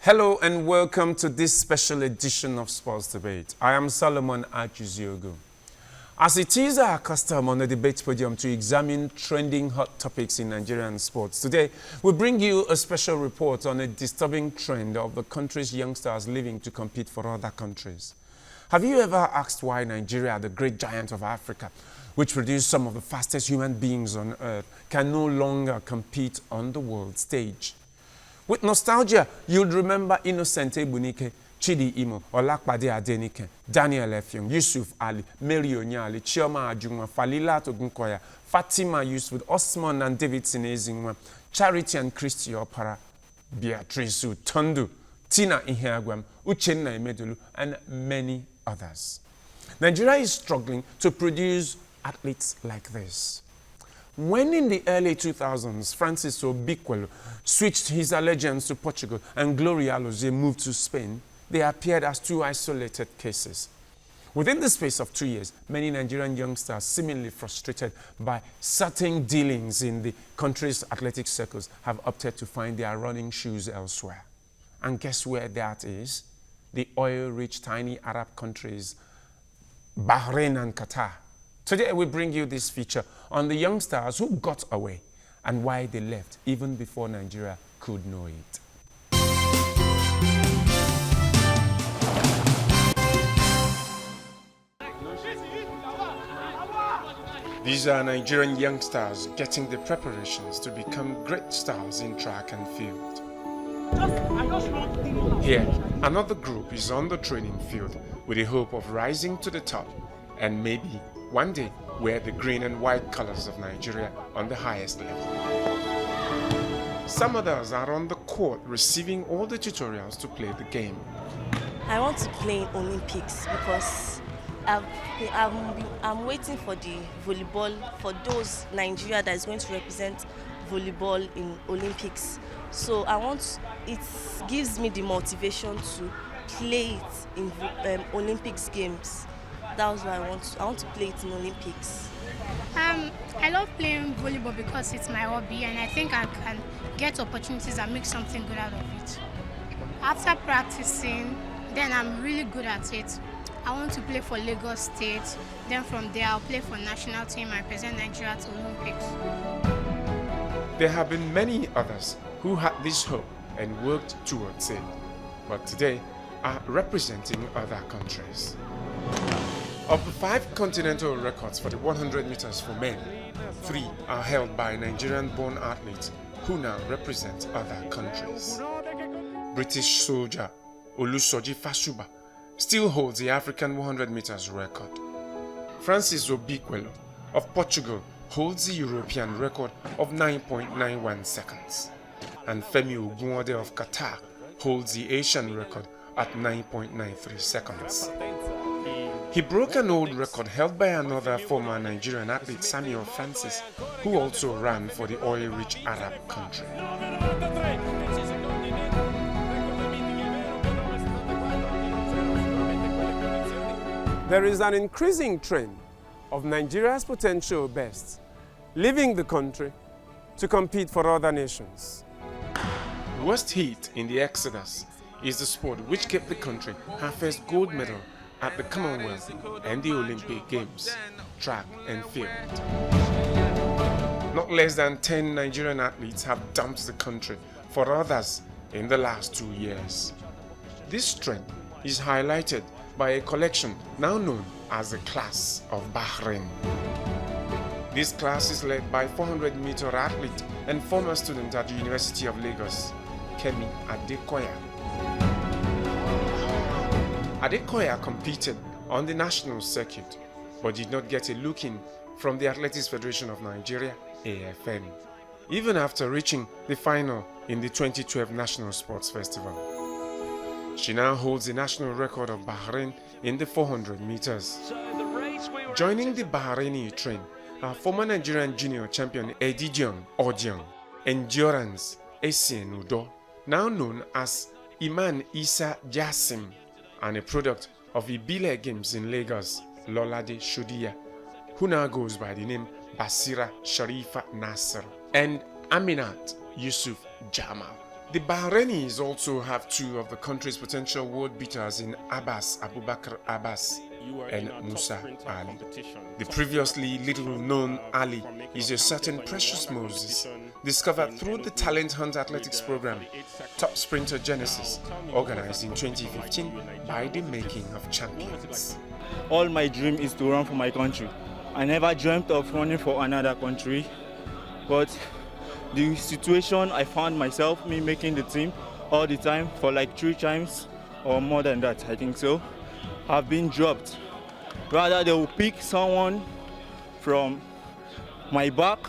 Hello and welcome to this special edition of Sports Debate. I am Solomon Achuziogo. As it is our custom on the debate podium to examine trending hot topics in Nigerian sports, today we bring you a special report on a disturbing trend of the country's youngsters leaving to compete for other countries. Have you ever asked why Nigeria, the great giant of Africa, which produced some of the fastest human beings on earth, can no longer compete on the world stage? With nostalgia, you'll remember Innocent Ebunike, Chidi Imo, Olakpade Adenike, Daniel Effiong, Yusuf Ali, Mary Onyali, Chioma Ajunwa, Falila Togunkoya, Fatima Yusuf, Osman and David Sinezingwa, Charity and Christy Opara, Beatrice Tondu, Tina Iheagwam, Uchenna Emedulu, and many others. Nigeria is struggling to produce athletes like this. When in the early 2000s, Francis Obikwelu switched his allegiance to Portugal and Gloria Alozie moved to Spain, they appeared as two isolated cases. Within the space of 2 years, many Nigerian youngsters, seemingly frustrated by certain dealings in the country's athletic circles, have opted to find their running shoes elsewhere. And guess where that is? The oil-rich tiny Arab countries, Bahrain and Qatar. Today we bring you this feature on the youngsters who got away and why they left even before Nigeria could know it. These are Nigerian youngsters getting the preparations to become great stars in track and field. Here, another group is on the training field with the hope of rising to the top and maybe one day wear the green and white colors of Nigeria on the highest level. Some others are on the court receiving all the tutorials to play the game. I want to play in Olympics because I'm waiting for the volleyball, for those Nigeria that is going to represent volleyball in Olympics. So it gives me the motivation to play it in Olympics games. That's why I want to play it in Olympics. I love playing volleyball because it's my hobby and I think I can get opportunities and make something good out of it. After practicing, then I'm really good at it. I want to play for Lagos State. Then from there, I'll play for national team and represent Nigeria to Olympics. There have been many others who had this hope and worked towards it, but today are representing other countries. Of the 5 continental records for the 100 meters for men, 3 are held by Nigerian-born athletes who now represent other countries. British soldier Olusoji Fashuba still holds the African 100 meters record. Francis Obikwelu of Portugal holds the European record of 9.91 seconds. And Femi Ogunwode of Qatar holds the Asian record at 9.93 seconds. He broke an old record held by another former Nigerian athlete, Samuel Francis, who also ran for the oil-rich Arab country. There is an increasing trend of Nigeria's potential best leaving the country to compete for other nations. Worst hit in the exodus is the sport which kept the country her first gold medal at the Commonwealth and the Olympic Games, track and field. Not less than 10 Nigerian athletes have dumped the country for others in the last 2 years. This trend is highlighted by a collection now known as the Class of Bahrain. This class is led by 400-meter athlete and former student at the University of Lagos, Kemi Adekoya. Adekoya competed on the national circuit, but did not get a look in from the Athletics Federation of Nigeria, AFN, even after reaching the final in the 2012 National Sports Festival. She now holds the national record of Brahrain in the 400 meters. Joining the Bahraini train are former Nigerian junior champion Edidion Odion, Endurance Essien Udo, now known as Iman Isa Jassim, and a product of Ibile Games in Lagos, Lolade Shodiya, who now goes by the name Basira Sharifa Nasser, and Aminat Yusuf Jamal. The Bahrainis also have two of the country's potential world beaters in Abbas Abubakar Abbas and Musa Ali. The previously little-known Ali is a certain Precious Moses, discovered through the Talent Hunt Athletics program, Top Sprinter Genesis, organized in 2015 by the Making of Champions. All my dream is to run for my country. I never dreamt of running for another country, but the situation I found myself, me making the team all the time for like 3 times or more than that, I think so, have been dropped. Rather, they will pick someone from my back,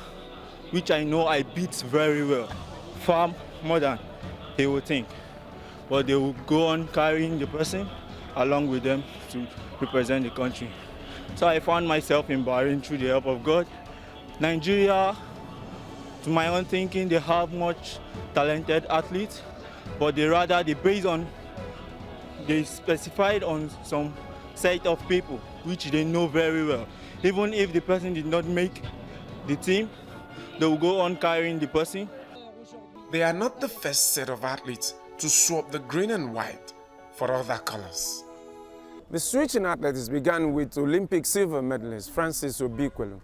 which I know I beat very well, far more than they will think. But they will go on carrying the person along with them to represent the country. So I found myself in Bahrain through the help of God. Nigeria, to my own thinking, they have much talented athletes, but they specified on some set of people which they know very well. Even if the person did not make the team, they will go on carrying the person. They are not the first set of athletes to swap the green and white for other colors. The switch in athletics began with Olympic silver medalist Francis Obikwelu,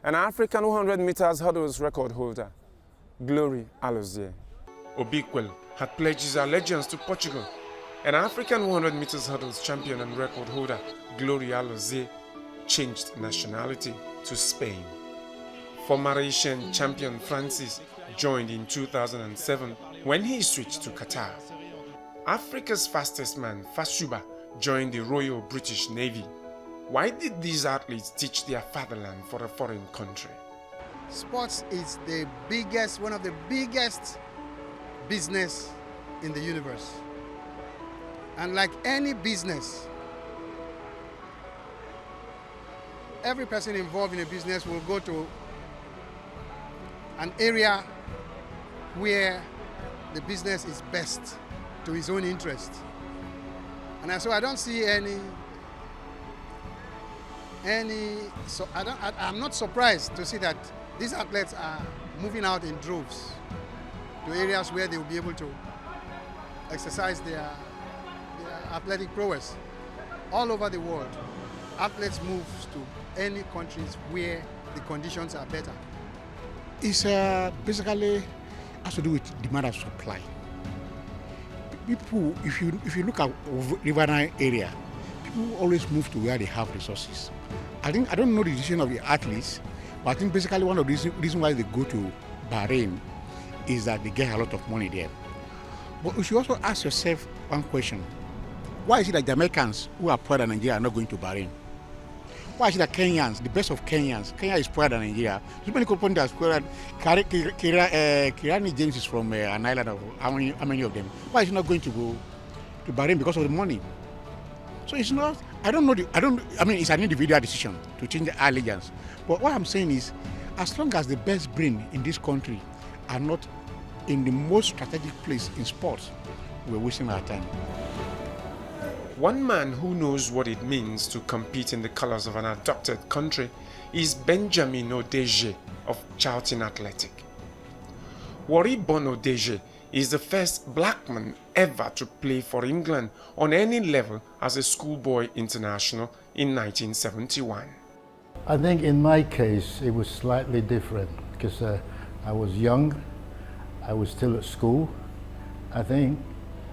an African 100 meters hurdles record holder, Glory Alozie. Obikwelu had pledged his allegiance to Portugal. An African 100 meters hurdles champion and record holder, Glory Alozie, changed nationality to Spain. Former Asian champion Francis joined in 2007 when he switched to Qatar. Africa's fastest man, Fashuba, joined the Royal British Navy. Why did these athletes teach their fatherland for a foreign country? Sports is one of the biggest business in the universe. And like any business, every person involved in a business will go to an area where the business is best to his own interest. And so I don't see I'm not surprised to see that these athletes are moving out in droves to areas where they will be able to exercise their athletic prowess. All over the world, athletes move to any countries where the conditions are better. It's basically has to do with demand and supply. People, if you look at riverine area, people always move to where they have resources. I don't know the decision of the athletes, but I think basically one of the reasons why they go to Bahrain is that they get a lot of money there. But you should also ask yourself one question. Why is it that the Americans who are poorer than Nigeria are not going to Bahrain? Why is it that Kenyans, the best of Kenyans, Kenya is poorer than Nigeria? So many companies are poorer. Kirani James is from an island of how many of them? Why is he not going to go to Bahrain because of the money? So it's not, I mean, it's an individual decision to change the allegiance. But what I'm saying is, as long as the best brain in this country are not in the most strategic place in sports, we're wasting our time. One man who knows what it means to compete in the colors of an adopted country is Benjamin Odeje of Charlton Athletic. Waribon Odeje is the first black man ever to play for England on any level as a schoolboy international in 1971. I think in my case it was slightly different because I was young, I was still at school. I think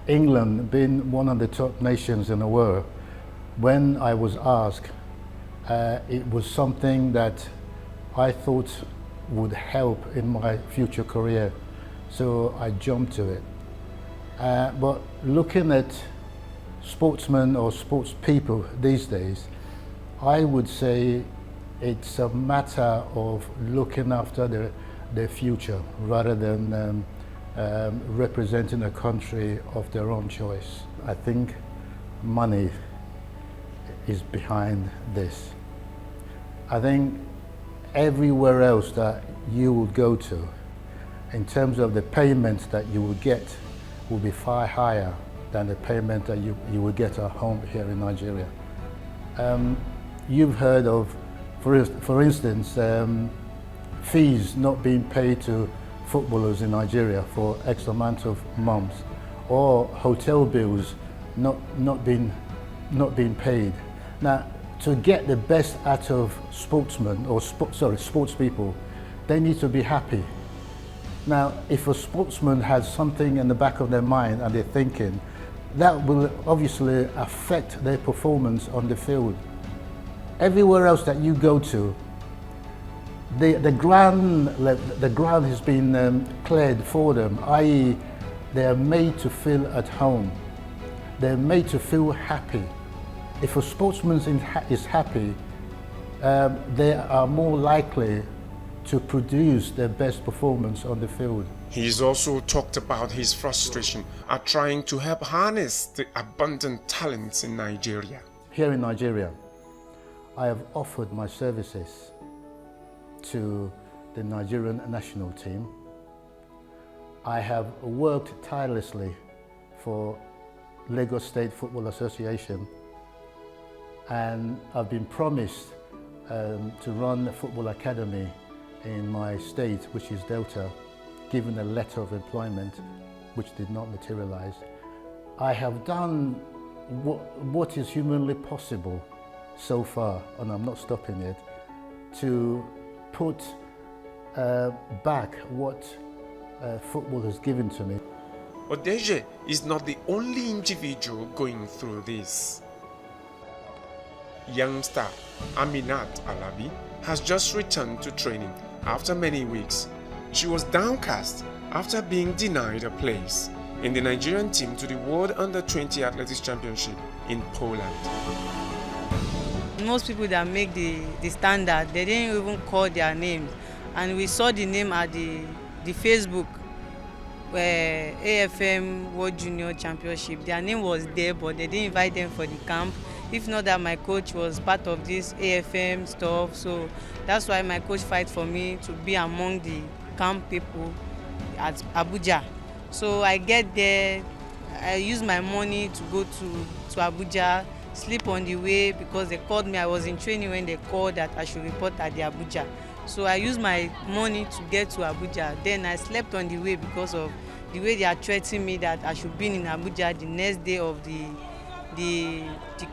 England, being one of the top nations in the world, when I was asked, it was something that I thought would help in my future career. So I jumped to it. But looking at sportsmen or sports people these days, I would say it's a matter of looking after their future rather than representing a country of their own choice. I think money is behind this. I think everywhere else that you would go to, in terms of the payments that you will get, will be far higher than the payment that you will get at home here in Nigeria. You've heard of, for instance, fees not being paid to footballers in Nigeria for X amount of months, or hotel bills not being paid. Now, to get the best out of sportsmen or sports people, they need to be happy. Now, if a sportsman has something in the back of their mind and they're thinking, that will obviously affect their performance on the field. Everywhere else that you go to, the ground has been cleared for them, i.e. they are made to feel at home. They're made to feel happy. If a sportsman is happy, they are more likely to produce their best performance on the field. He's also talked about his frustration at trying to help harness the abundant talents in Nigeria. Here in Nigeria, I have offered my services to the Nigerian national team. I have worked tirelessly for Lagos State Football Association, and I've been promised to run a football academy in my state, which is Delta, given a letter of employment which did not materialize. I have done what is humanly possible so far, and I'm not stopping it, to put back what football has given to me. Odeje is not the only individual going through this. Youngster Aminat Alabi has just returned to training after many weeks. She was downcast after being denied a place in the Nigerian team to the World Under-20 Athletics Championship in Poland. Most people that make the standard, they didn't even call their names. And we saw the name at the Facebook AFM World Junior Championship. Their name was there, but they didn't invite them for the camp. If not that my coach was part of this AFM stuff, so that's why my coach fight for me to be among the camp people at Abuja. So I get there, I use my money to go to Abuja, sleep on the way because they called me. I was in training when they called that I should report at the Abuja. So I used my money to get to Abuja. Then I slept on the way because of the way they are threatening me that I should be in Abuja the next day of the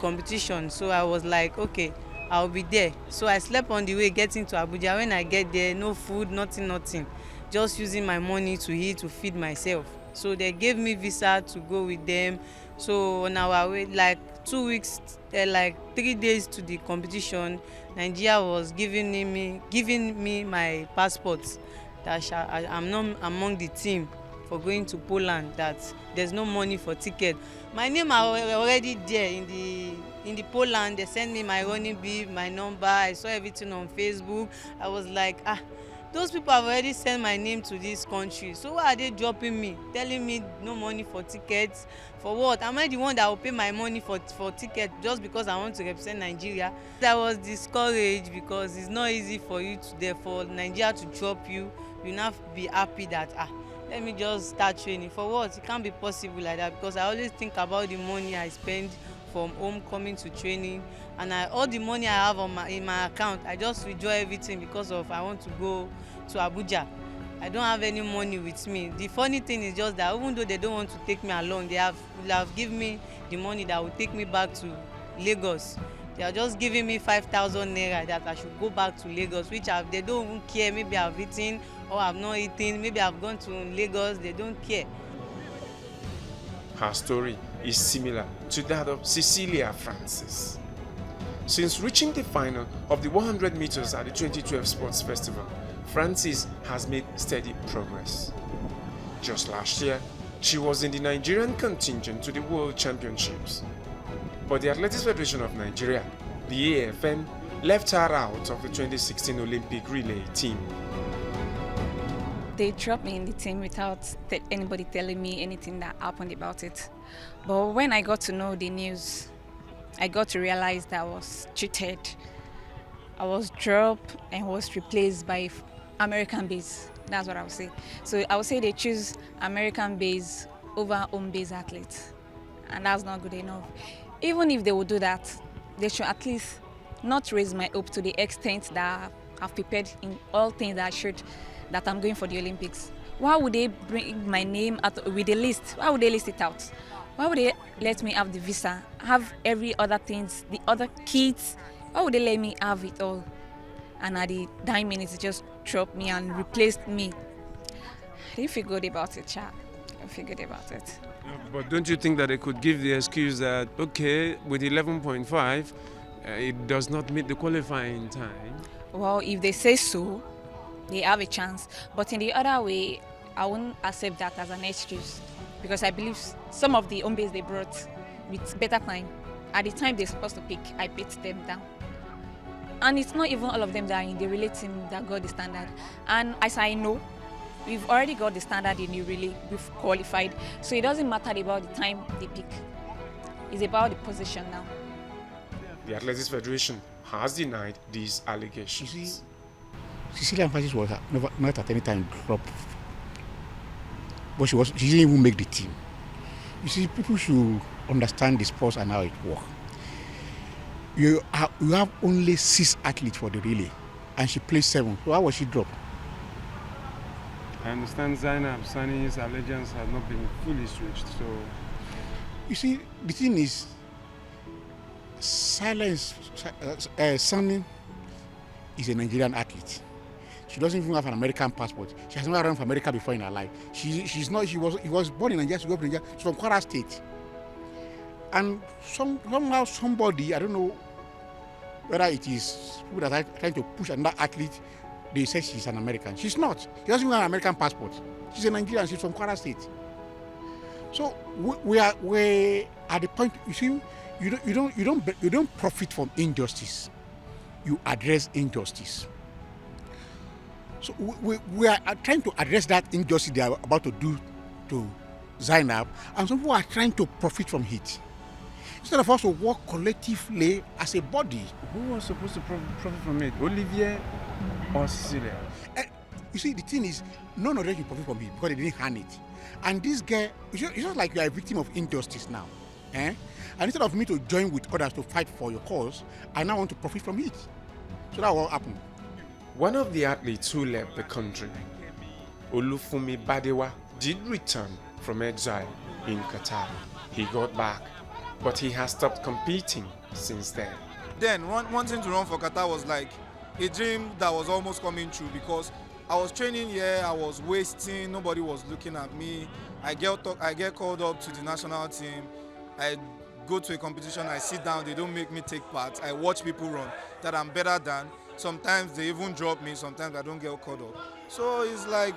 competition. So I was like, okay, I'll be there. So I slept on the way getting to Abuja. When I get there, no food, nothing. Just using my money to eat, to feed myself. So they gave me visa to go with them. So on our way, like 2 weeks, like 3 days to the competition, Nigeria was giving me my passport that I'm not among the team for going to Poland, that there's no money for ticket. My name are already there in the Poland. They sent me my running bib, my number. I saw everything on Facebook. I was like, those people have already sent my name to this country. So why are they dropping me, telling me no money for tickets? For what? Am I the one that will pay my money for ticket just because I want to represent Nigeria? I was discouraged because it's not easy for you for Nigeria to drop you. You now be happy that let me just start training. For what? It can't be possible like that, because I always think about the money I spend from home coming to training, and all the money I have in my account, I just withdraw everything because of I want to go to Abuja. I don't have any money with me. The funny thing is just that even though they don't want to take me along, they have given me the money that will take me back to Lagos. They are just giving me 5,000 naira that I should go back to Lagos, which they don't even care. Maybe I've eaten or I've not eaten. Maybe I've gone to Lagos. They don't care. Her story is similar to that of Cecilia Francis. Since reaching the final of the 100 meters at the 2012 Sports Festival, Francis has made steady progress. Just last year, she was in the Nigerian contingent to the World Championships. But the Athletics Federation of Nigeria, the AFN, left her out of the 2016 Olympic relay team. They dropped me in the team without anybody telling me anything that happened about it. But when I got to know the news, I got to realize that I was cheated. I was dropped and was replaced by American base. That's what I would say. So I would say they choose American base over home base athletes. And that's not good enough. Even if they would do that, they should at least not raise my hope to the extent that I've prepared in all things that I'm going for the Olympics. Why would they bring my name out with the list? Why would they list it out? Why would they let me have the visa, have every other things, the other kids? Why would they let me have it all? And at the 9 minutes, they just dropped me and replaced me. I didn't feel good about it, Cha. I didn't feel good about it. But don't you think that they could give the excuse that, okay, with 11.5, it does not meet the qualifying time? Well, if they say so, they have a chance. But in the other way, I won't accept that as an excuse because I believe some of the home base they brought with better time, at the time they're supposed to pick, I beat them down. And it's not even all of them that are in the relay team that got the standard. And as I know, we've already got the standard in the relay, we've qualified. So it doesn't matter about the time they pick. It's about the position now. The Athletics Federation has denied these allegations. You see, Cecilia Francis was not at any time dropped, but she didn't even make the team. You see, people should understand the sports and how it works. You have only 6 athletes for the relay, and she placed 7. So how was she dropped? I understand Zainab Sani's allegiance has not been fully switched, so... You see, the thing is, Sani is a Nigerian athlete. She doesn't even have an American passport. She has never run for America before in her life. He was born in Nigeria, she grew up in Nigeria. She's from Kwara State. And somehow somebody, I don't know whether it is people that are trying to push another athlete, they say she's an American. She's not. She doesn't even have an American passport. She's a Nigerian, she's from Kwara State. So we're at the point, you see, you don't profit from injustice. You address injustice. So we are trying to address that injustice they are about to do to Zainab, and some people are trying to profit from it. Instead of us to work collectively as a body. Who was supposed to profit from it? Olivier or Cecilia? You see, the thing is, none of them can profit from it because they didn't hand it. And this girl, it's just like you are a victim of injustice now. And instead of me to join with others to fight for your cause, I now want to profit from it. So that will happen. One of the athletes who left the country, Olufumi Badewa, did return from exile in Qatar. He got back, but he has stopped competing since then. Then wanting to run for Qatar was like a dream that was almost coming true because I was training here, I was wasting, nobody was looking at me. I get called up to the national team. I go to a competition, I sit down, they don't make me take part. I watch people run that I'm better than. Sometimes they even drop me, sometimes I don't get called up. So it's like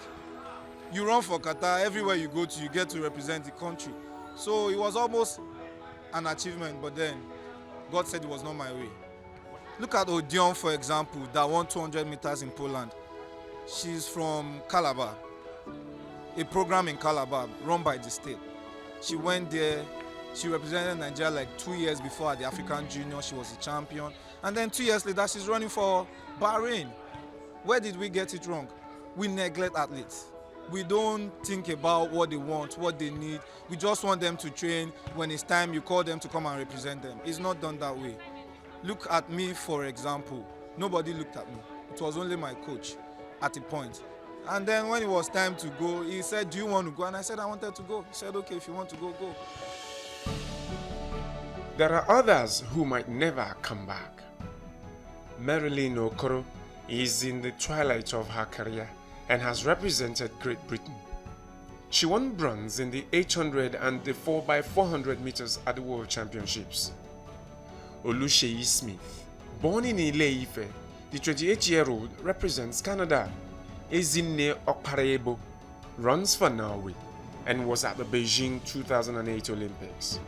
you run for Qatar, everywhere you go to, you get to represent the country. So it was almost an achievement, but then God said it was not my way. Look at Odion, for example, that won 200 meters in Poland. She's from Calabar, a program in Calabar run by the state. She went there, she represented Nigeria like 2 years before at the African Junior, she was a champion. And then 2 years later, she's running for Brahrain. Where did we get it wrong? We neglect athletes. We don't think about what they want, what they need. We just want them to train. When it's time, you call them to come and represent them. It's not done that way. Look at me, for example. Nobody looked at me. It was only my coach at a point. And then when it was time to go, he said, do you want to go? And I said, I wanted to go. He said, okay, if you want to go, go. There are others who might never come back. Marilyn Okoro is in the twilight of her career and has represented Great Britain. She won bronze in the 800 and the 4x400 meters at the World Championships. Oluseyi Smith, born in Ile-Ife, the 28-year-old represents Canada. Ezinne Okparebo runs for Norway and was at the Beijing 2008 Olympics.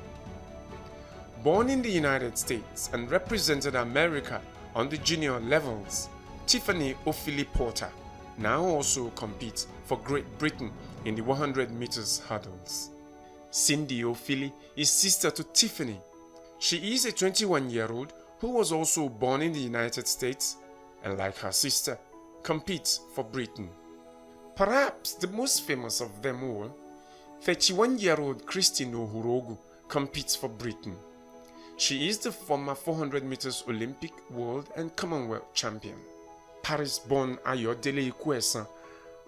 Born in the United States and represented America on the junior levels, Tiffany Ofili Porter now also competes for Great Britain in the 100 meters hurdles. Cindy Ofili is sister to Tiffany. She is a 21-year-old who was also born in the United States and, like her sister, competes for Britain. Perhaps the most famous of them all, 31-year-old Christine Ohurogu competes for Britain. She is the former 400 meters Olympic, World and Commonwealth champion. Paris-born Ayodele Ikwesa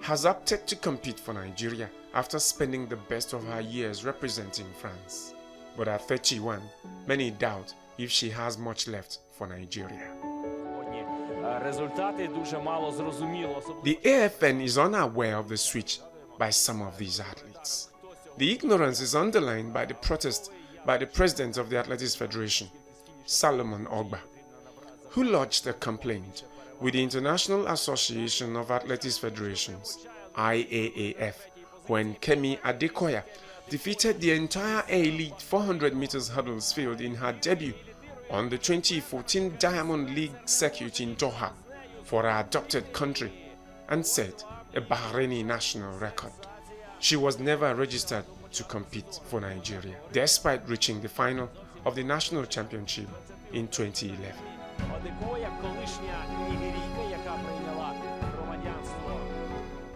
has opted to compete for Nigeria after spending the best of her years representing France. But at 31, many doubt if she has much left for Nigeria. The AFN is unaware of the switch by some of these athletes. The ignorance is underlined by the protest by the president of the Athletics Federation, Solomon Ogba, who lodged a complaint with the International Association of Athletics Federations, IAAF, when Kemi Adekoya defeated the entire A-Elite 400 meters hurdles field in her debut on the 2014 Diamond League circuit in Doha for her adopted country and set a Bahraini national record. She was never registered to compete for Nigeria, despite reaching the final of the national championship in 2011.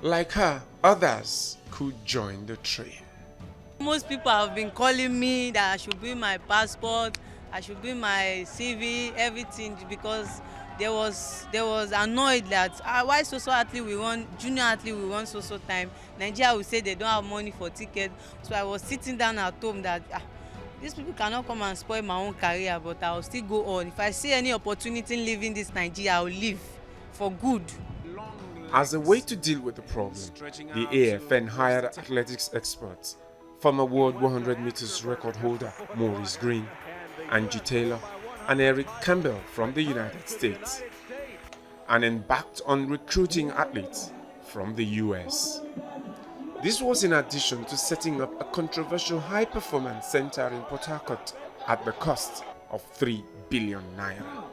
Like her, others could join the train. Most people have been calling me that I should bring my passport, I should bring my CV, everything, because they was annoyed that why so athlete we want, junior athlete we want so time. Nigeria will say they don't have money for ticket. So I was sitting down at home that these people cannot come and spoil my own career, but I will still go on. If I see any opportunity in leaving this Nigeria, I will leave for good. As a way to deal with the problem, the AFN hired athletics experts, former World 100 meters record holder Maurice Green, Angie Taylor, and Eric Campbell from the United States, and embarked on recruiting athletes from the US. This was in addition to setting up a controversial high-performance center in Port Harcourt at the cost of 3 billion naira.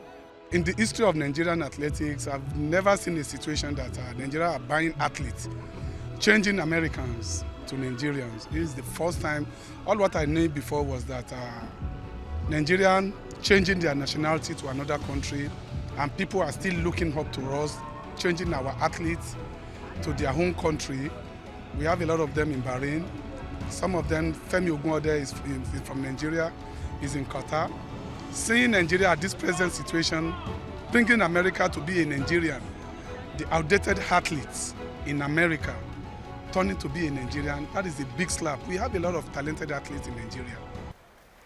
In the history of Nigerian athletics, I've never seen a situation that Nigeria are buying athletes, changing Americans to Nigerians. This is the first time. All what I knew before was that Nigerian changing their nationality to another country, and people are still looking up to us, changing our athletes to their home country. We have a lot of them in Brahrain. Some of them, Femi Ogunode is from Nigeria, is in Qatar. Seeing Nigeria at this present situation, bringing America to be a Nigerian, the outdated athletes in America turning to be a Nigerian, that is a big slap. We have a lot of talented athletes in Nigeria.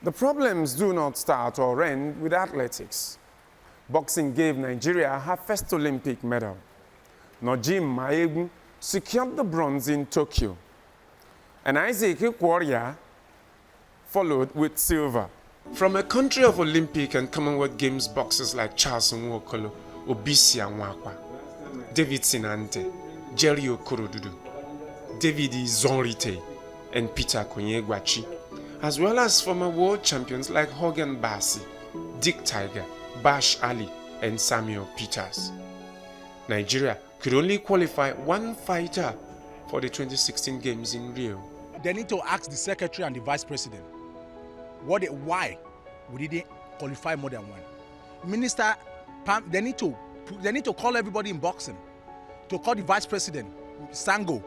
The problems do not start or end with athletics. Boxing gave Nigeria her first Olympic medal. Nojim Maegu secured the bronze in Tokyo, and Isaac Ikworia followed with silver. From a country of Olympic and Commonwealth Games boxers like Charles Nwokolo, Obisi Anwakwa, David Sinante, Jerry Okorodudu, David Zonrite, and Peter Konyegwachi, as well as former world champions like Hogan Bassi, Dick Tiger, Bash Ali, and Samuel Peters. Nigeria could only qualify one fighter for the 2016 Games in Rio. They need to ask the secretary and the vice president why we didn't qualify more than one. Minister, they need to call everybody in boxing, to call the vice president, Sango.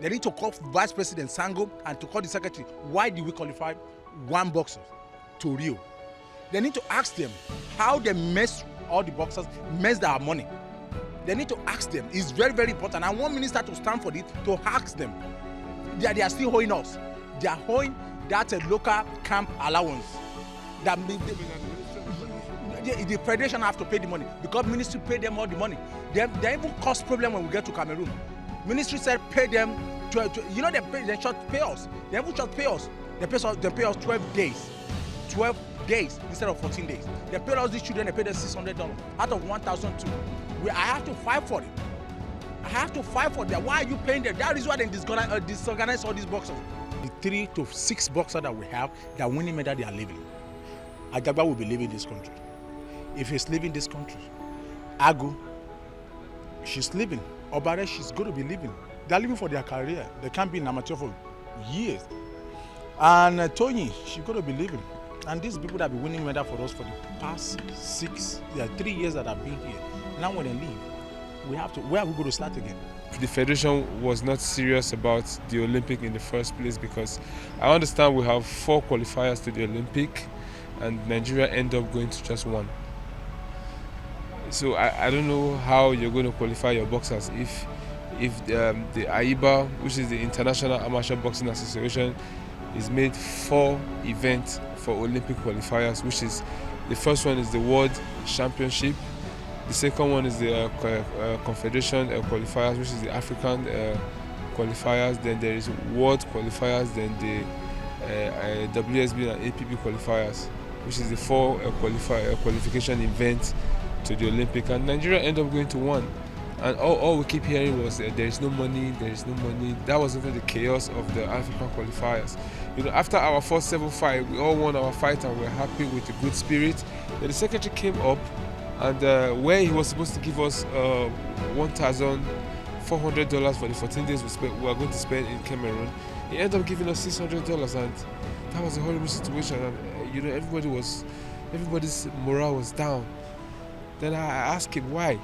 They need to call Vice President Sango and to call the secretary. Why did we qualify one boxer to Rio? They need to ask them how they mess all the boxers, messed our money. They need to ask them. It's very, very important. I want minister to stand for it, to ask them. They are still owing us. They are owing that local camp allowance. That the federation have to pay the money because ministry pay them all the money. They even cause problem when we get to Cameroon. Ministry said pay them, they should pay us. They even should pay us. They pay us 12 days. 12 days instead of 14 days. They paid us these children, they paid us $600 out of 1,002. I have to fight for it. I have to fight for that. Why are you paying them? That is why they disorganize all these boxers. The 3 to 6 boxers that we have, that winning medal, they are leaving. Ajagba will be leaving this country. If he's leaving this country, Agu, she's leaving. Obare, she's going to be leaving. They're leaving for their career. They can't be in amateur for years. And Tony, she's going to be leaving. And these people that have been winning medal for us for the past 3 years that have been here, now when they leave, where are we going to start again? The federation was not serious about the Olympic in the first place because I understand we have 4 qualifiers to the Olympic and Nigeria end up going to just 1. So I don't know how you're going to qualify your boxers if if the AIBA, which is the International Amateur Boxing Association, is made 4 events for Olympic qualifiers, which is the first one is the World Championship, the second one is the Confederation qualifiers, which is the African qualifiers, then there is World qualifiers, then the WSB and APB qualifiers, which is the 4 qualification events to the Olympic, and Nigeria ended up going to 1. And all we keep hearing was there is no money, there is no money. That was even the chaos of the African qualifiers. You know, after our first 7 fight, we all won our fight and we were happy with the good spirit. Then the secretary came up, and where he was supposed to give us $1,400 for the 14 days we were going to spend in Cameroon, he ended up giving us $600, and that was a horrible situation. And you know, everybody's morale was down. Then I asked him why.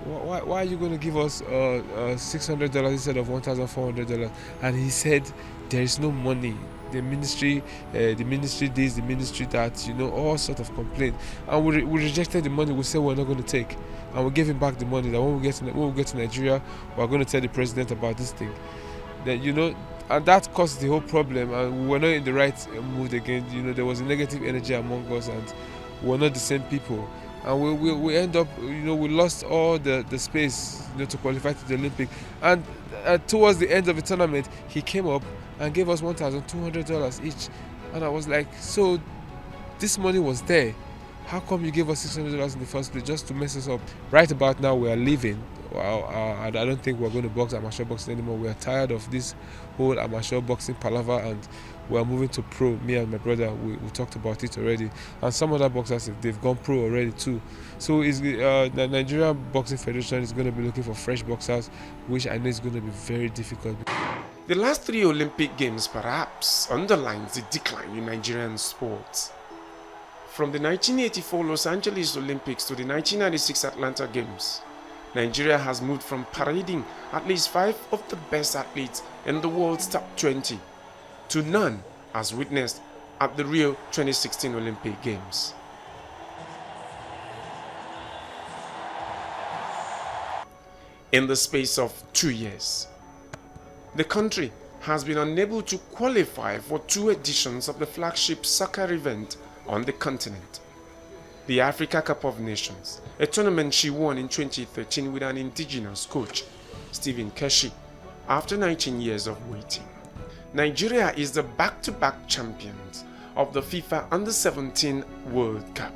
Why are you going to give us $600 instead of $1,400? And he said there is no money. The ministry this, the ministry that, you know, all sort of complaint. And we rejected the money. We said we're not going to take, and we gave him back the money. That when we get to Nigeria, we're going to tell the president about this thing. That, you know, and that caused the whole problem. And we were not in the right mood again. You know, there was a negative energy among us, and we're not the same people. And we end up, you know, we lost all the space, you know, to qualify to the Olympic. And towards the end of the tournament, he came up and gave us $1,200 each. And I was like, so this money was there. How come you gave us $600 in the first place just to mess us up? Right about now, we are leaving. I don't think we're going to box amateur boxing anymore. We are tired of this whole amateur boxing palaver, and we are moving to pro. Me and my brother, we talked about it already, and some other boxers, they've gone pro already too. So the Nigerian Boxing Federation is going to be looking for fresh boxers, which I know is going to be very difficult. The last 3 Olympic Games perhaps underlines the decline in Nigerian sports. From the 1984 Los Angeles Olympics to the 1996 Atlanta Games, Nigeria has moved from parading at least 5 of the best athletes in the world's top 20 to none, as witnessed at the Rio 2016 Olympic Games. In the space of 2 years, the country has been unable to qualify for 2 editions of the flagship soccer event on the continent, the Africa Cup of Nations, a tournament she won in 2013 with an indigenous coach, Stephen Keshi, after 19 years of waiting. Nigeria is the back-to-back champions of the FIFA Under-17 World Cup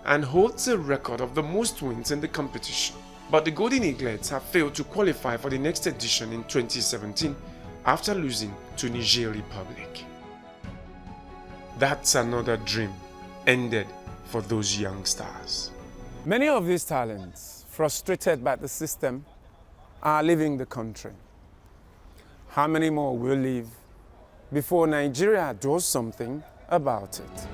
and holds a record of the most wins in the competition. But the Golden Eaglets have failed to qualify for the next edition in 2017 after losing to Niger Republic. That's another dream ended for those young stars. Many of these talents, frustrated by the system, are leaving the country. How many more will leave before Nigeria does something about it?